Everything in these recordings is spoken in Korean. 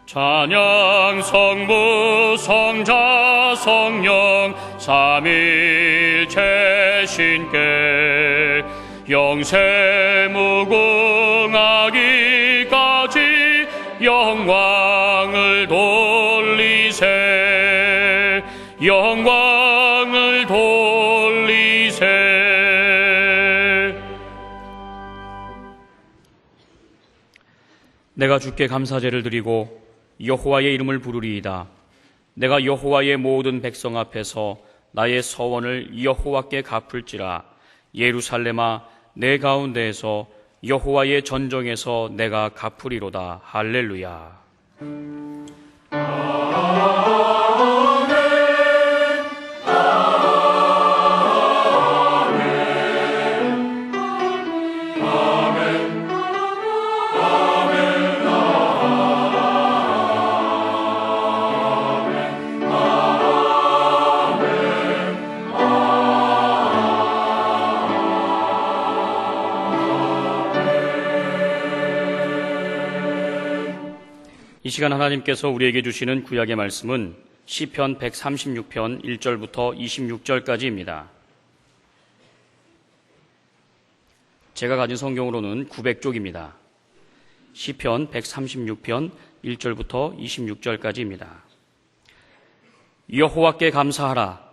찬양 성부 성자 성령 삼일체 신께 영세 무궁하기까지 영광을 돌리세 영광을 돌리세. 내가 주께 감사제를 드리고 여호와의 이름을 부르리이다. 내가 여호와의 모든 백성 앞에서 나의 서원을 여호와께 갚을지라. 예루살렘아 내 가운데에서 여호와의 전정에서 내가 갚으리로다. 할렐루야. 이 시간 하나님께서 우리에게 주시는 구약의 말씀은 시편 136편 1절부터 26절까지입니다. 제가 가진 성경으로는 900쪽입니다. 시편 136편 1절부터 26절까지입니다. 여호와께 감사하라.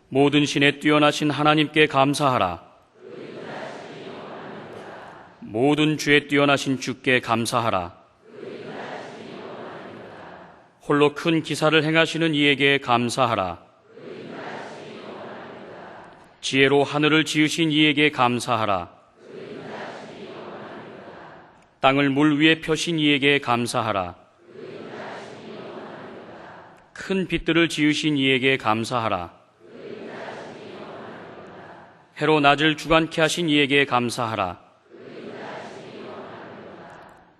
모든 신에 뛰어나신 하나님께 감사하라. 모든 주에 뛰어나신 주께 감사하라. 홀로 큰 기사를 행하시는 이에게 감사하라. 지혜로 하늘을 지으신 이에게 감사하라. 땅을 물 위에 펴신 이에게 감사하라. 큰 빛들을 지으신 이에게 감사하라. 해로 낮을 주관케 하신 이에게 감사하라.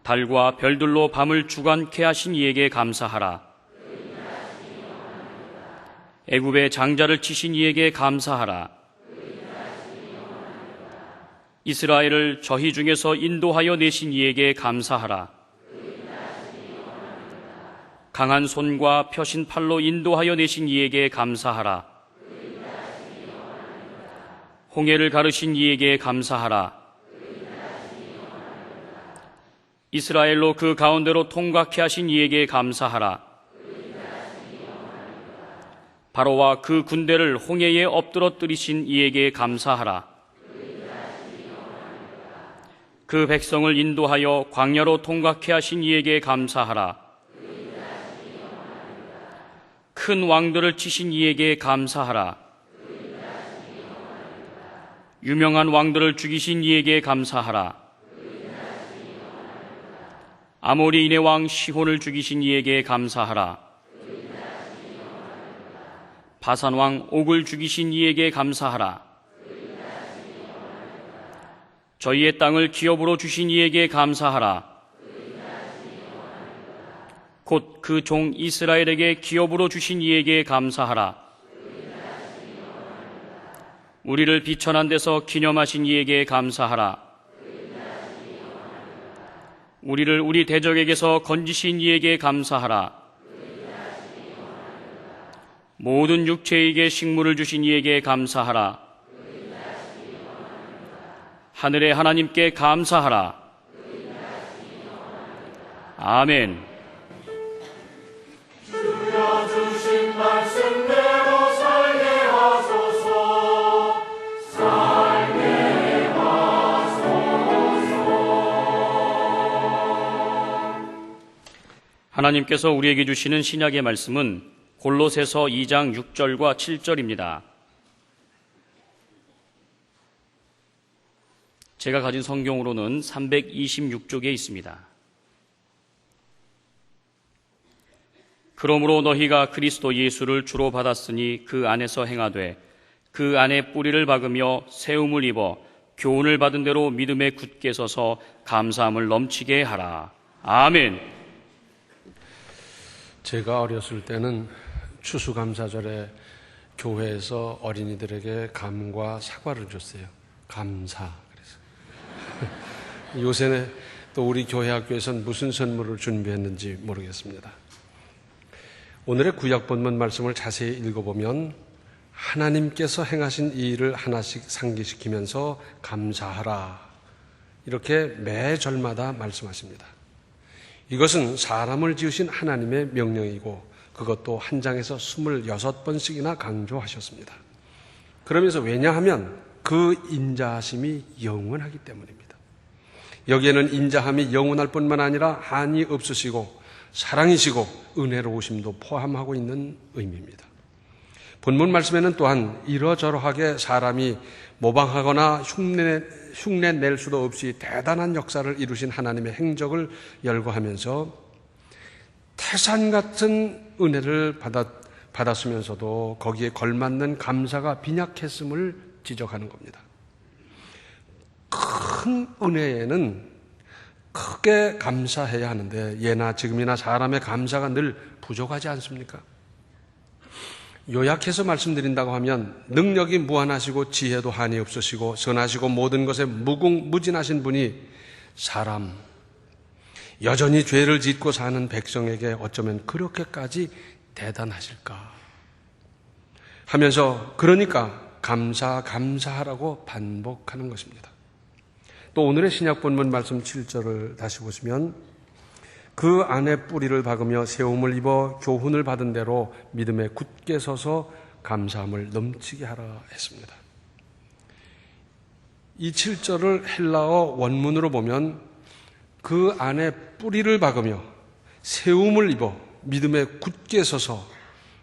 달과 별들로 밤을 주관케 하신 이에게 감사하라. 애굽의 장자를 치신 이에게 감사하라. 이스라엘을 저희 중에서 인도하여 내신 이에게 감사하라. 강한 손과 펴신 팔로 인도하여 내신 이에게 감사하라. 홍해를 가르신 이에게 감사하라. 이스라엘로 그 가운데로 통과케 하신 이에게 감사하라. 바로와 그 군대를 홍해에 엎드러뜨리신 이에게 감사하라. 그 백성을 인도하여 광야로 통과케 하신 이에게 감사하라. 큰 왕들을 치신 이에게 감사하라. 유명한 왕들을 죽이신 이에게 감사하라. 아모리인의 왕 시혼을 죽이신 이에게 감사하라. 바산 왕 옥을 죽이신 이에게 감사하라. 저희의 땅을 기업으로 주신 이에게 감사하라. 곧 그 종 이스라엘에게 기업으로 주신 이에게 감사하라. 우리를 비천한 데서 기념하신 이에게 감사하라. 우리를 우리 대적에게서 건지신 이에게 감사하라. 모든 육체에게 식물을 주신 이에게 감사하라. 하늘의 하나님께 감사하라. 아멘. 주여 주신 말씀대로 살게 하소서. 살게 하나님께서 우리에게 주시는 신약의 말씀은 골로새서 2장 6절과 7절입니다. 제가 가진 성경으로는 326쪽에 있습니다. 그러므로 너희가 그리스도 예수를 주로 받았으니 그 안에서 행하되 그 안에 뿌리를 박으며 세움을 입어 교훈을 받은 대로 믿음에 굳게 서서 감사함을 넘치게 하라. 아멘. 제가 어렸을 때는 추수감사절에 교회에서 어린이들에게 감과 사과를 줬어요. 감사. 그래서 요새는 또 우리 교회 학교에서는 무슨 선물을 준비했는지 모르겠습니다. 오늘의 구약 본문 말씀을 자세히 읽어보면 하나님께서 행하신 이 일을 하나씩 상기시키면서 감사하라, 이렇게 매 절마다 말씀하십니다. 이것은 사람을 지으신 하나님의 명령이고 그것도 한 장에서 26번씩이나 강조하셨습니다. 그러면서 왜냐하면 그 인자하심이 영원하기 때문입니다. 여기에는 인자함이 영원할 뿐만 아니라 한이 없으시고 사랑이시고 은혜로우심도 포함하고 있는 의미입니다. 본문 말씀에는 또한 이러저러하게 사람이 모방하거나 흉내 낼 수도 없이 대단한 역사를 이루신 하나님의 행적을 열거하면서 태산 같은 은혜를 받았으면서도 거기에 걸맞는 감사가 빈약했음을 지적하는 겁니다. 큰 은혜에는 크게 감사해야 하는데 예나 지금이나 사람의 감사가 늘 부족하지 않습니까? 요약해서 말씀드린다고 하면 능력이 무한하시고 지혜도 한이 없으시고 선하시고 모든 것에 무궁무진하신 분이 사람, 여전히 죄를 짓고 사는 백성에게 어쩌면 그렇게까지 대단하실까 하면서 그러니까 감사하라고 반복하는 것입니다. 또 오늘의 신약 본문 말씀 7절을 다시 보시면 그 안에 뿌리를 박으며 세움을 입어 교훈을 받은 대로 믿음에 굳게 서서 감사함을 넘치게 하라 했습니다. 이 7절을 헬라어 원문으로 보면 그 안에 뿌리를 박으며 세움을 입어 믿음에 굳게 서서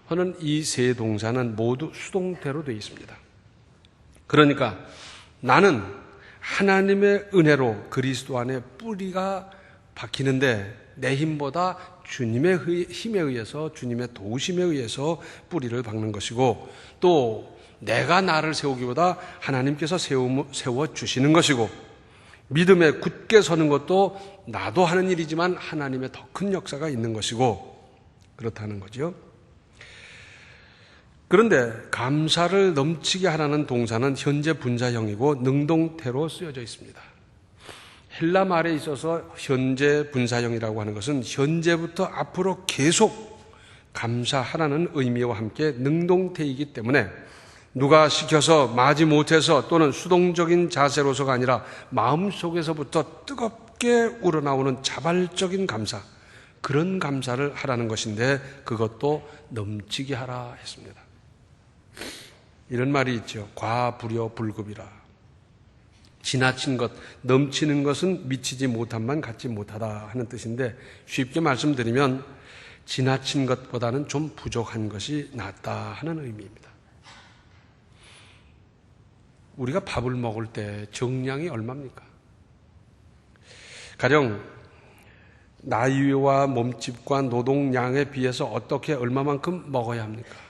하는 이 세 동사는 모두 수동태로 되어 있습니다. 그러니까 나는 하나님의 은혜로 그리스도 안에 뿌리가 박히는데 내 힘보다 주님의 힘에 의해서, 주님의 도우심에 의해서 뿌리를 박는 것이고, 또 내가 나를 세우기보다 하나님께서 세워주시는 것이고, 믿음에 굳게 서는 것도 나도 하는 일이지만 하나님의 더 큰 역사가 있는 것이고, 그렇다는 거죠. 그런데 감사를 넘치게 하라는 동사는 현재 분사형이고 능동태로 쓰여져 있습니다. 헬라 말에 있어서 현재 분사형이라고 하는 것은 현재부터 앞으로 계속 감사하라는 의미와 함께 능동태이기 때문에 누가 시켜서 마지 못해서 또는 수동적인 자세로서가 아니라 마음속에서부터 뜨겁게 우러나오는 자발적인 감사, 그런 감사를 하라는 것인데 그것도 넘치게 하라 했습니다. 이런 말이 있죠. 과부려 불급이라. 지나친 것, 넘치는 것은 미치지 못함만 갖지 못하다 하는 뜻인데 쉽게 말씀드리면 지나친 것보다는 좀 부족한 것이 낫다 하는 의미입니다. 우리가 밥을 먹을 때 정량이 얼마입니까? 가령 나이와 몸집과 노동량에 비해서 어떻게 얼마만큼 먹어야 합니까?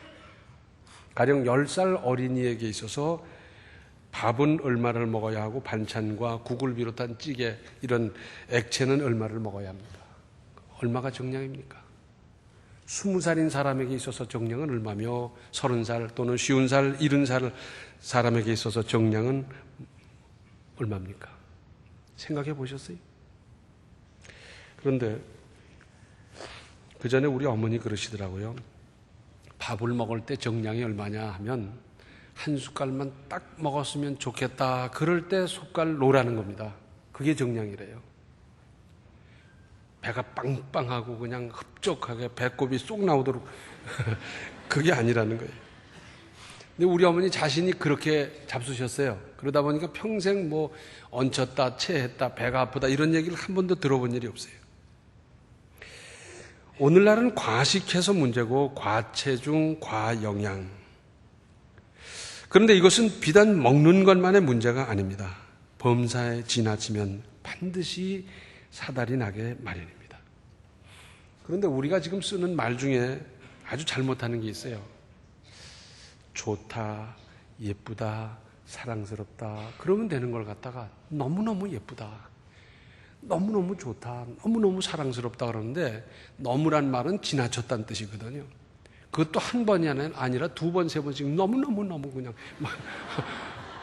가령 10살 어린이에게 있어서 밥은 얼마를 먹어야 하고 반찬과 국을 비롯한 찌개 이런 액체는 얼마를 먹어야 합니까? 얼마가 정량입니까? 20살인 사람에게 있어서 정량은 얼마며 30살 또는 50살, 70살 사람에게 있어서 정량은 얼마입니까? 생각해 보셨어요? 그런데 그 전에 우리 어머니 그러시더라고요. 밥을 먹을 때 정량이 얼마냐 하면 한 숟갈만 딱 먹었으면 좋겠다. 그럴 때 숟갈 놓으라는 겁니다. 그게 정량이래요. 배가 빵빵하고 그냥 흡족하게 배꼽이 쏙 나오도록 그게 아니라는 거예요. 근데 우리 어머니 자신이 그렇게 잡수셨어요. 그러다 보니까 평생 뭐 얹혔다, 체했다, 배가 아프다 이런 얘기를 한 번도 들어본 일이 없어요. 오늘날은 과식해서 문제고 과체중, 과영양. 그런데 이것은 비단 먹는 것만의 문제가 아닙니다. 범사에 지나치면 반드시 사달이 나게 마련입니다. 그런데 우리가 지금 쓰는 말 중에 아주 잘못하는 게 있어요. 좋다, 예쁘다, 사랑스럽다 그러면 되는 걸 갖다가 너무너무 예쁘다, 너무너무 좋다, 너무너무 사랑스럽다 그러는데 너무란 말은 지나쳤다는 뜻이거든요. 그것도 한 번이 아니라 두 번, 세 번씩 너무너무 그냥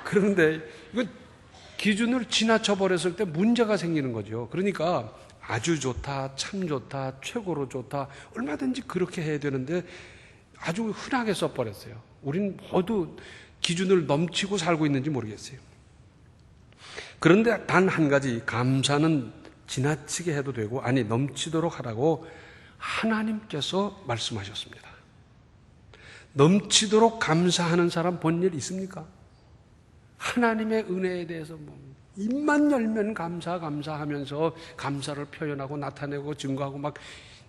그런데 이거 기준을 지나쳐 버렸을 때 문제가 생기는 거죠. 그러니까 아주 좋다, 참 좋다, 최고로 좋다, 얼마든지 그렇게 해야 되는데 아주 흔하게 써버렸어요. 우린 모두 기준을 넘치고 살고 있는지 모르겠어요. 그런데 단 한 가지, 감사는 지나치게 해도 되고, 아니 넘치도록 하라고 하나님께서 말씀하셨습니다. 넘치도록 감사하는 사람 본 일 있습니까? 하나님의 은혜에 대해서 입만 열면 감사하면서 감사를 표현하고 나타내고 증거하고 막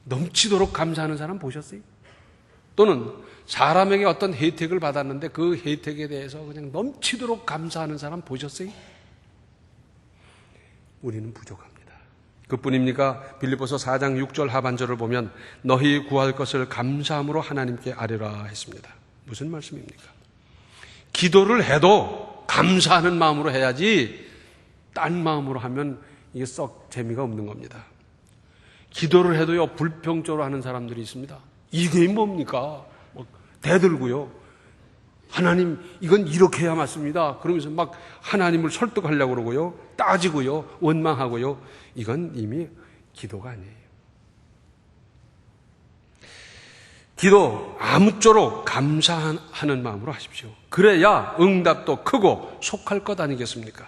넘치도록 감사하는 사람 보셨어요? 또는 사람에게 어떤 혜택을 받았는데 그 혜택에 대해서 그냥 넘치도록 감사하는 사람 보셨어요? 우리는 부족합니다. 그뿐입니까? 빌립보서 4장 6절 하반절을 보면 너희 구할 것을 감사함으로 하나님께 아뢰라 했습니다. 무슨 말씀입니까? 기도를 해도 감사하는 마음으로 해야지 딴 마음으로 하면 이게 썩 재미가 없는 겁니다. 기도를 해도요 불평적으로 하는 사람들이 있습니다. 이게 뭡니까? 대들고요. 하나님 이건 이렇게 해야 맞습니다. 그러면서 막 하나님을 설득하려고 그러고요. 따지고요. 원망하고요. 이건 이미 기도가 아니에요. 기도 아무쪼록 감사하는 마음으로 하십시오. 그래야 응답도 크고 속할 것 아니겠습니까?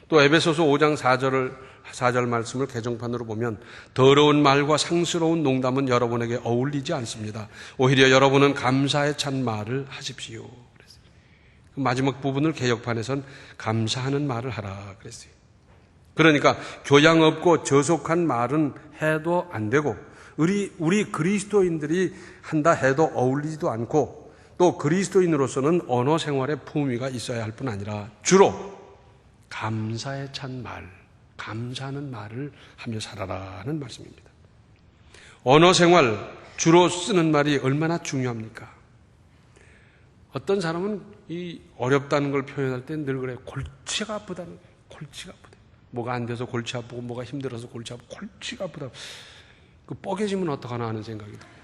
또 에베소서 5장 4절 말씀을 개정판으로 보면 더러운 말과 상스러운 농담은 여러분에게 어울리지 않습니다. 오히려 여러분은 감사에 찬 말을 하십시오. 그랬어요. 마지막 부분을 개혁판에선 감사하는 말을 하라 그랬어요. 그러니까 교양 없고 저속한 말은 해도 안 되고 우리 그리스도인들이 한다 해도 어울리지도 않고 또 그리스도인으로서는 언어 생활에 품위가 있어야 할 뿐 아니라 주로 감사에 찬 말, 감사하는 말을 하며 살아라는 말씀입니다. 언어 생활 주로 쓰는 말이 얼마나 중요합니까? 어떤 사람은 이 어렵다는 걸 표현할 때 늘 그래요. 골치가 아프다는 거예요. 골치가 아프다. 뭐가 안 돼서 골치 아프고 뭐가 힘들어서 골치 아프고 골치가 아프다. 그 뻐개지면 어떡하나 하는 생각이 들어요.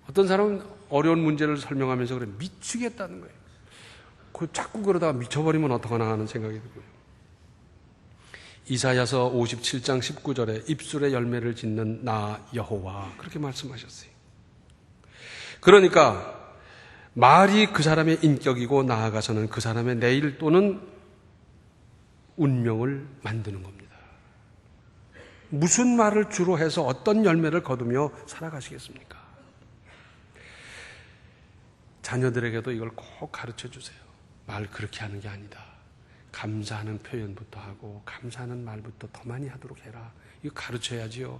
어떤 사람은 어려운 문제를 설명하면서 그래 미치겠다는 거예요. 자꾸 그러다가 미쳐버리면 어떡하나 하는 생각이 들고요. 이사야서 57장 19절에 입술의 열매를 짓는 나 여호와 그렇게 말씀하셨어요. 그러니까 말이 그 사람의 인격이고 나아가서는 그 사람의 내일 또는 운명을 만드는 겁니다. 무슨 말을 주로 해서 어떤 열매를 거두며 살아가시겠습니까? 자녀들에게도 이걸 꼭 가르쳐 주세요. 말 그렇게 하는 게 아니다. 감사하는 표현부터 하고 감사하는 말부터 더 많이 하도록 해라. 이거 가르쳐야지요.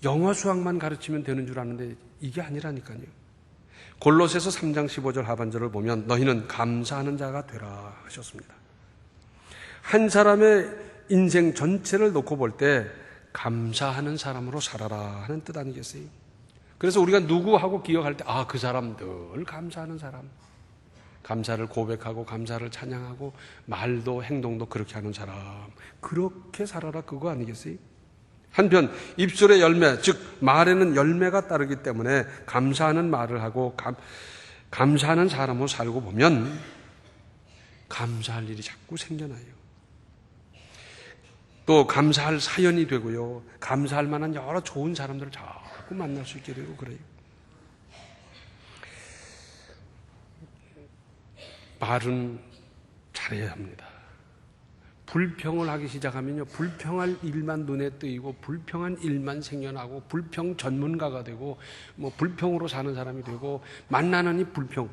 영어 수학만 가르치면 되는 줄 아는데 이게 아니라니까요. 골로새서 3장 15절 하반절을 보면 너희는 감사하는 자가 되라 하셨습니다. 한 사람의 인생 전체를 놓고 볼 때 감사하는 사람으로 살아라 하는 뜻 아니겠어요? 그래서 우리가 누구하고 기억할 때 그 사람 늘 감사하는 사람, 감사를 고백하고 감사를 찬양하고 말도 행동도 그렇게 하는 사람, 그렇게 살아라 그거 아니겠어요? 한편 입술의 열매, 즉 말에는 열매가 따르기 때문에 감사하는 말을 하고 감사하는 사람으로 살고 보면 감사할 일이 자꾸 생겨나요. 또 감사할 사연이 되고요. 감사할 만한 여러 좋은 사람들을 자꾸 만날 수 있게 되고 그래요. 말은 잘해야 합니다. 불평을 하기 시작하면요. 불평할 일만 눈에 뜨이고 불평한 일만 생겨나고 불평 전문가가 되고 불평으로 사는 사람이 되고 만나는 이 불평.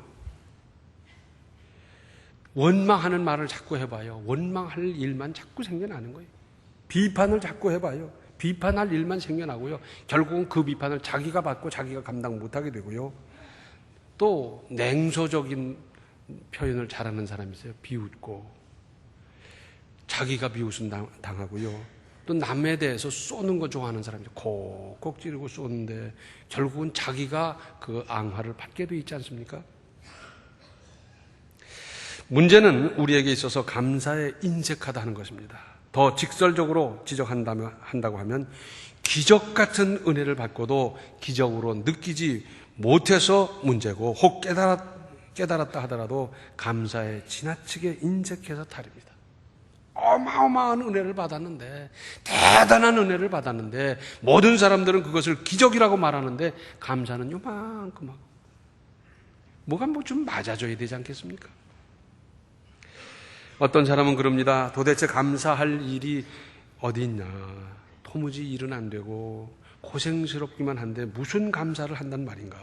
원망하는 말을 자꾸 해봐요. 원망할 일만 자꾸 생겨나는 거예요. 비판을 자꾸 해봐요. 비판할 일만 생겨나고요. 결국은 그 비판을 자기가 받고 자기가 감당 못하게 되고요. 또 냉소적인 표현을 잘하는 사람이 있어요. 비웃고 자기가 비웃음 당하고요. 또 남에 대해서 쏘는 거 좋아하는 사람이 콕콕 찌르고 쏘는데 결국은 자기가 그 앙화를 받게 돼 있지 않습니까? 문제는 우리에게 있어서 감사에 인색하다는 것입니다. 더 직설적으로 지적한다고 하면 기적 같은 은혜를 받고도 기적으로 느끼지 못해서 문제고 혹 깨달았다 하더라도 감사에 지나치게 인색해서 탈입니다. 어마어마한 은혜를 받았는데, 대단한 은혜를 받았는데, 모든 사람들은 그것을 기적이라고 말하는데 감사는 요만큼 하고, 뭐가 뭐 좀 맞아줘야 되지 않겠습니까? 어떤 사람은 그럽니다. 도대체 감사할 일이 어디 있냐. 도무지 일은 안 되고 고생스럽기만 한데 무슨 감사를 한단 말인가.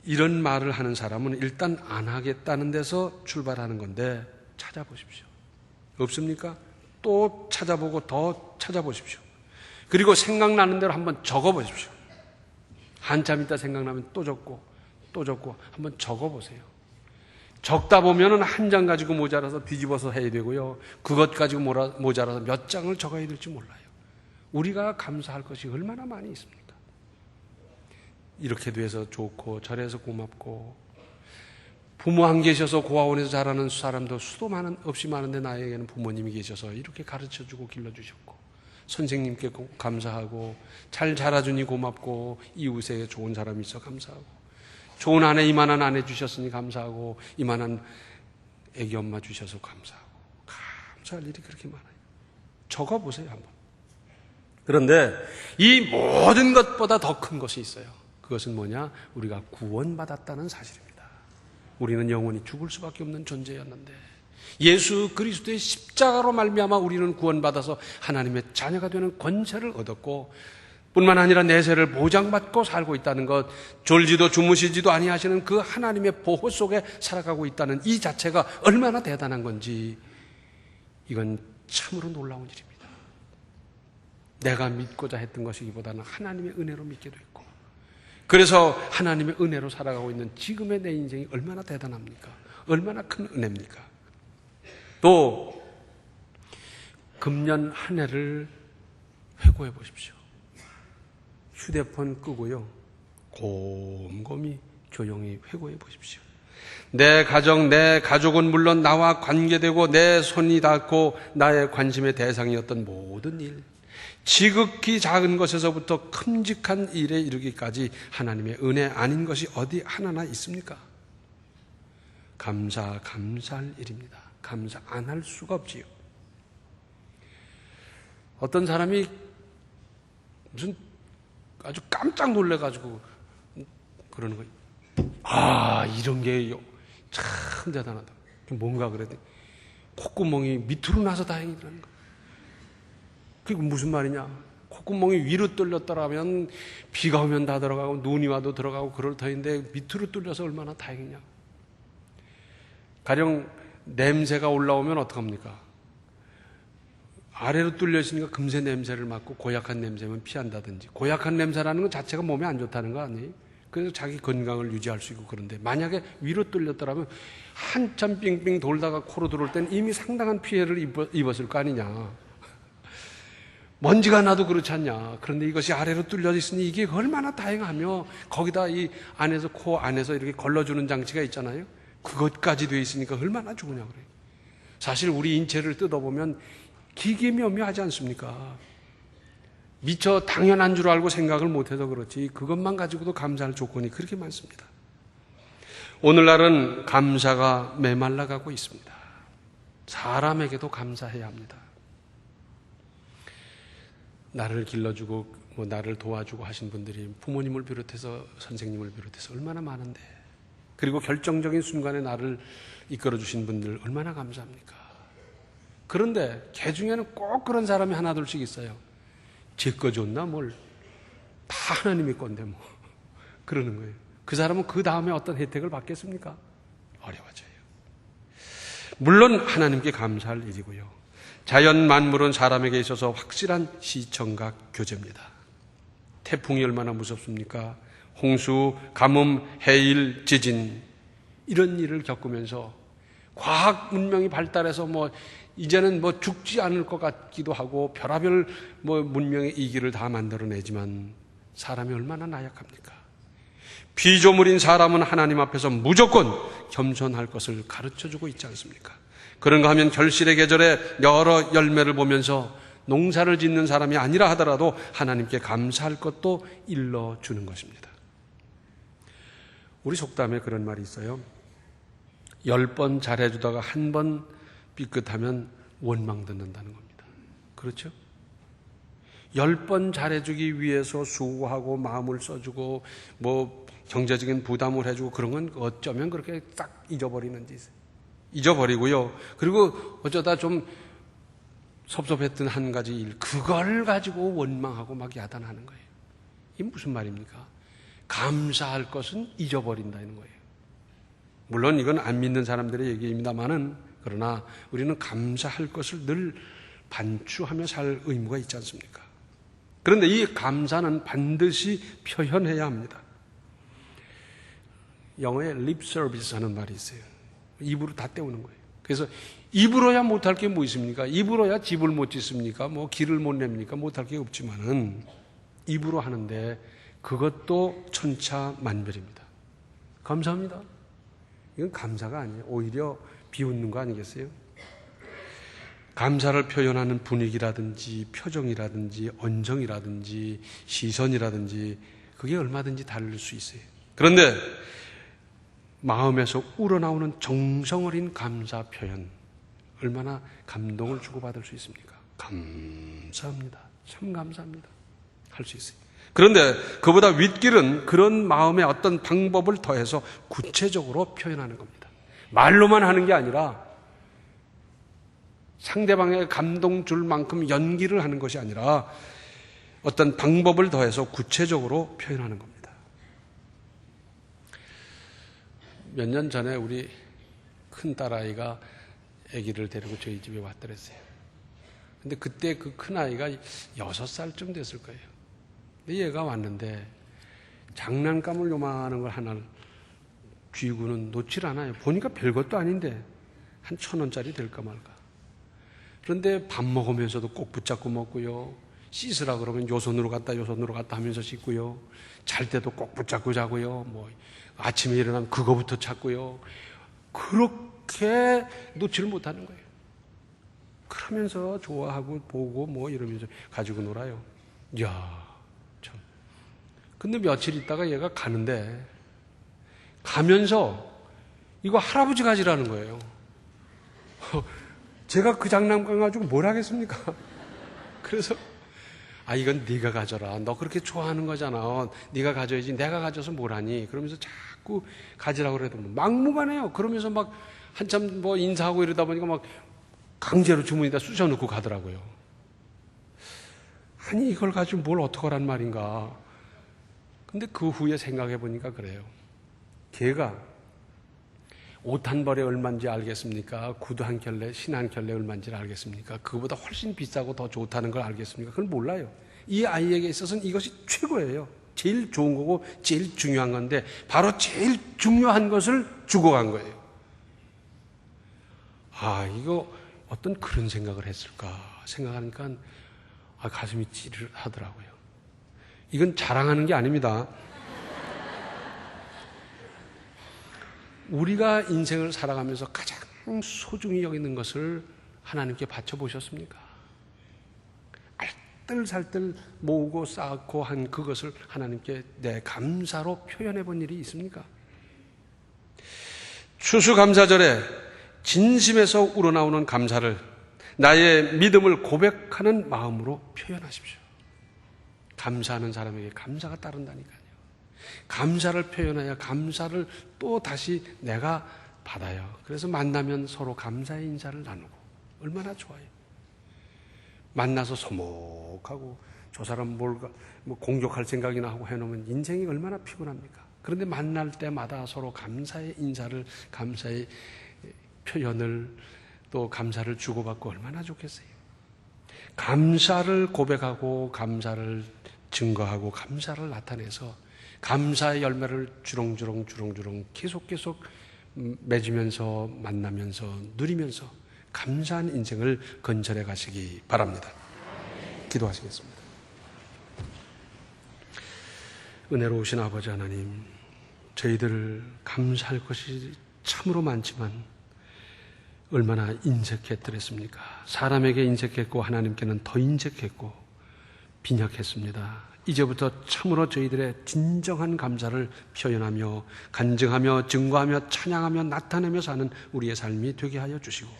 이런 말을 하는 사람은 일단 안 하겠다는 데서 출발하는 건데, 찾아보십시오. 없습니까? 또 찾아보고 더 찾아보십시오. 그리고 생각나는 대로 한번 적어보십시오. 한참 있다 생각나면 또 적고 또 적고 한번 적어보세요. 적다 보면은 한 장 가지고 모자라서 뒤집어서 해야 되고요. 그것 가지고 모자라서 몇 장을 적어야 될지 몰라요. 우리가 감사할 것이 얼마나 많이 있습니까? 이렇게 돼서 좋고 저래서 고맙고, 부모 안 계셔서 고아원에서 자라는 사람도 수도 없이 많은데 나에게는 부모님이 계셔서 이렇게 가르쳐주고 길러주셨고, 선생님께 감사하고, 잘 자라주니 고맙고, 이웃에 좋은 사람이 있어 감사하고, 좋은 아내, 이만한 아내 주셨으니 감사하고, 이만한 애기 엄마 주셔서 감사하고, 감사할 일이 그렇게 많아요. 적어보세요 한번. 그런데 이 모든 것보다 더 큰 것이 있어요. 그것은 뭐냐? 우리가 구원받았다는 사실입니다. 우리는 영원히 죽을 수밖에 없는 존재였는데 예수 그리스도의 십자가로 말미암아 우리는 구원받아서 하나님의 자녀가 되는 권세를 얻었고, 뿐만 아니라 내세를 보장받고 살고 있다는 것, 졸지도 주무시지도 아니하시는 그 하나님의 보호 속에 살아가고 있다는 이 자체가 얼마나 대단한 건지, 이건 참으로 놀라운 일입니다. 내가 믿고자 했던 것이기보다는 하나님의 은혜로 믿게 됐고, 그래서 하나님의 은혜로 살아가고 있는 지금의 내 인생이 얼마나 대단합니까? 얼마나 큰 은혜입니까? 또 금년 한 해를 회고해 보십시오. 휴대폰 끄고요, 곰곰이 조용히 회고해 보십시오. 내 가정, 내 가족은 물론 나와 관계되고 내 손이 닿고 나의 관심의 대상이었던 모든 일, 지극히 작은 것에서부터 큼직한 일에 이르기까지 하나님의 은혜 아닌 것이 어디 하나나 있습니까? 감사할 일입니다. 감사 안 할 수가 없지요. 어떤 사람이 무슨 아주 깜짝 놀래가지고 그러는 거예요. 이런 게 참 대단하다. 뭔가 그랬더니 콧구멍이 밑으로 나서 다행이라는 거예요. 그게 무슨 말이냐? 콧구멍이 위로 뚫렸더라면 비가 오면 다 들어가고 눈이 와도 들어가고 그럴 터인데 밑으로 뚫려서 얼마나 다행이냐? 가령 냄새가 올라오면 어떡합니까? 아래로 뚫려 있으니까 금세 냄새를 맡고 고약한 냄새면 피한다든지, 고약한 냄새라는 것 자체가 몸에 안 좋다는 거 아니에요? 그래서 자기 건강을 유지할 수 있고. 그런데 만약에 위로 뚫렸더라면 한참 빙빙 돌다가 코로 들어올 때는 이미 상당한 피해를 입었을 거 아니냐. 먼지가 나도 그렇지 않냐. 그런데 이것이 아래로 뚫려 있으니 이게 얼마나 다행하며, 거기다 이 안에서, 코 안에서 이렇게 걸러주는 장치가 있잖아요. 그것까지 돼 있으니까 얼마나 좋으냐 그래요. 사실 우리 인체를 뜯어보면 기계묘묘하지 않습니까? 미처 당연한 줄 알고 생각을 못해서 그렇지 그것만 가지고도 감사할 조건이 그렇게 많습니다. 오늘날은 감사가 메말라가고 있습니다. 사람에게도 감사해야 합니다. 나를 길러주고 나를 도와주고 하신 분들이 부모님을 비롯해서 선생님을 비롯해서 얼마나 많은데, 그리고 결정적인 순간에 나를 이끌어주신 분들 얼마나 감사합니까? 그런데 개 중에는 꼭 그런 사람이 하나둘씩 있어요. 제 거 줬나 뭘, 다 하나님의 건데 뭐 그러는 거예요. 그 사람은 그 다음에 어떤 혜택을 받겠습니까? 어려워져요. 물론 하나님께 감사할 일이고요, 자연 만물은 사람에게 있어서 확실한 시청각 교제입니다. 태풍이 얼마나 무섭습니까? 홍수, 가뭄, 해일, 지진, 이런 일을 겪으면서 과학 문명이 발달해서 이제는 죽지 않을 것 같기도 하고 별하별 문명의 이기를 다 만들어내지만 사람이 얼마나 나약합니까? 피조물인 사람은 하나님 앞에서 무조건 겸손할 것을 가르쳐주고 있지 않습니까? 그런가 하면 결실의 계절에 여러 열매를 보면서 농사를 짓는 사람이 아니라 하더라도 하나님께 감사할 것도 일러주는 것입니다. 우리 속담에 그런 말이 있어요. 10번 잘해주다가 한 번 삐끗하면 원망 듣는다는 겁니다. 그렇죠? 10번 잘해주기 위해서 수고하고 마음을 써주고 뭐 경제적인 부담을 해주고 그런 건 어쩌면 그렇게 딱 잊어버리는지 잊어버리고요. 그리고 어쩌다 좀 섭섭했던 한 가지 일, 그걸 가지고 원망하고 막 야단하는 거예요. 이게 무슨 말입니까? 감사할 것은 잊어버린다는 거예요. 물론 이건 안 믿는 사람들의 얘기입니다만은, 그러나 우리는 감사할 것을 늘 반추하며 살 의무가 있지 않습니까? 그런데 이 감사는 반드시 표현해야 합니다. 영어에 lip service 하는 말이 있어요. 입으로 다 때우는 거예요. 그래서 입으로야 못할 게 뭐 있습니까? 입으로야 집을 못 짓습니까? 뭐 길을 못 냅니까? 못할 게 없지만은 입으로 하는데 그것도 천차만별입니다. 감사합니다. 이건 감사가 아니에요. 오히려 비웃는 거 아니겠어요? 감사를 표현하는 분위기라든지 표정이라든지 언성이라든지 시선이라든지 그게 얼마든지 다를 수 있어요. 그런데 마음에서 우러나오는 정성 어린 감사 표현, 얼마나 감동을 주고받을 수 있습니까? 감사합니다. 참 감사합니다. 할 수 있어요. 그런데 그보다 윗길은 그런 마음의 어떤 방법을 더해서 구체적으로 표현하는 겁니다. 말로만 하는 게 아니라 상대방의 감동 줄 만큼 연기를 하는 것이 아니라 어떤 방법을 더해서 구체적으로 표현하는 겁니다. 몇 년 전에 우리 큰 딸아이가 아기를 데리고 저희 집에 왔더랬어요. 근데 그때 그 큰아이가 6살쯤 됐을 거예요. 근데 얘가 왔는데 장난감을 요만한 걸 하나 쥐고는 놓질 않아요. 보니까 별것도 아닌데 한 1,000원짜리 될까 말까. 그런데 밥 먹으면서도 꼭 붙잡고 먹고요. 씻으라 그러면 요 손으로 갔다 요 손으로 갔다 하면서 씻고요. 잘 때도 꼭 붙잡고 자고요. 뭐 아침에 일어나면 그거부터 찾고요. 그렇게 놓지를 못하는 거예요. 그러면서 좋아하고 보고 뭐 이러면서 가지고 놀아요. 이야, 참. 근데 며칠 있다가 얘가 가는데 가면서 이거 할아버지 가지라는 거예요. 제가 그 장난감 가지고 뭘 하겠습니까? 그래서 이건 네가 가져라. 너 그렇게 좋아하는 거잖아. 네가 가져야지. 내가 가져서 뭘 하니? 그러면서 자꾸 가지라고 그래도 막무가내요. 그러면서 막 한참 뭐 인사하고 이러다 보니까 막 강제로 주머니에다 쑤셔놓고 가더라고요. 아니 이걸 가지고 뭘 어떡하란 말인가. 근데 그 후에 생각해 보니까 그래요. 걔가 옷 한 벌에 얼마인지 알겠습니까? 구두 한 켤레, 신 한 켤레 얼마인지를 알겠습니까? 그거보다 훨씬 비싸고 더 좋다는 걸 알겠습니까? 그걸 몰라요. 이 아이에게 있어서는 이것이 최고예요. 제일 좋은 거고 제일 중요한 건데 바로 제일 중요한 것을 주고 간 거예요. 이거 어떤 그런 생각을 했을까 생각하니까 가슴이 찌릿하더라고요. 이건 자랑하는 게 아닙니다. 우리가 인생을 살아가면서 가장 소중히 여기는 것을 하나님께 바쳐보셨습니까? 알뜰살뜰 모으고 쌓고 한 그것을 하나님께 내 감사로 표현해 본 일이 있습니까? 추수감사절에 진심에서 우러나오는 감사를 나의 믿음을 고백하는 마음으로 표현하십시오. 감사하는 사람에게 감사가 따른다니까요. 감사를 표현해야 감사를 또 다시 내가 받아요. 그래서 만나면 서로 감사의 인사를 나누고 얼마나 좋아요. 만나서 소목하고 저 사람 뭐 공격할 생각이나 하고 해놓으면 인생이 얼마나 피곤합니까? 그런데 만날 때마다 서로 감사의 인사를, 감사의 표현을 또 감사를 주고받고 얼마나 좋겠어요. 감사를 고백하고 감사를 증거하고 감사를 나타내서 감사의 열매를 주렁주렁 계속 맺으면서 만나면서 누리면서 감사한 인생을 건설해 가시기 바랍니다. 기도하시겠습니다. 은혜로우신 아버지 하나님, 저희들 감사할 것이 참으로 많지만 얼마나 인색했더랬습니까? 사람에게 인색했고 하나님께는 더 인색했고 빈약했습니다. 이제부터 참으로 저희들의 진정한 감사를 표현하며 간증하며 증거하며 찬양하며 나타내며 사는 우리의 삶이 되게 하여 주시고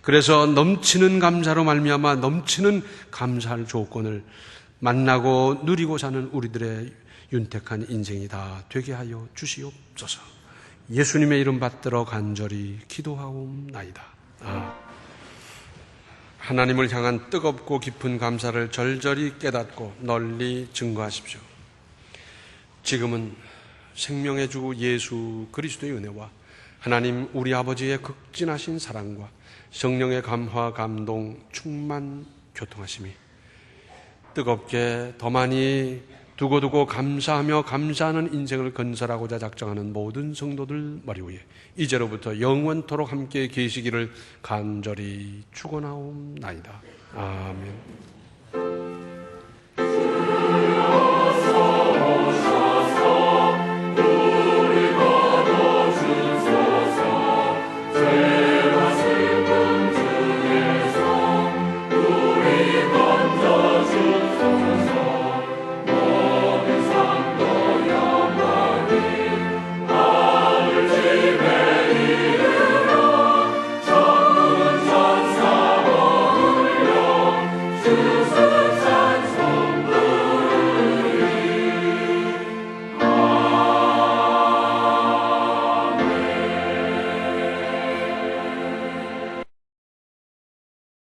그래서 넘치는 감사로 말미암아 넘치는 감사할 조건을 만나고 누리고 사는 우리들의 윤택한 인생이 다 되게 하여 주시옵소서. 예수님의 이름 받들어 간절히 기도하옵나이다. 하나님을 향한 뜨겁고 깊은 감사를 절절히 깨닫고 널리 증거하십시오. 지금은 생명의 주 예수 그리스도의 은혜와 하나님 우리 아버지의 극진하신 사랑과 성령의 감화, 감동, 충만, 교통하심이 뜨겁게 더 많이 두고두고 감사하며 감사하는 인생을 건설하고자 작정하는 모든 성도들 머리 위에 이제로부터 영원토록 함께 계시기를 간절히 축원하옵나이다. 아멘.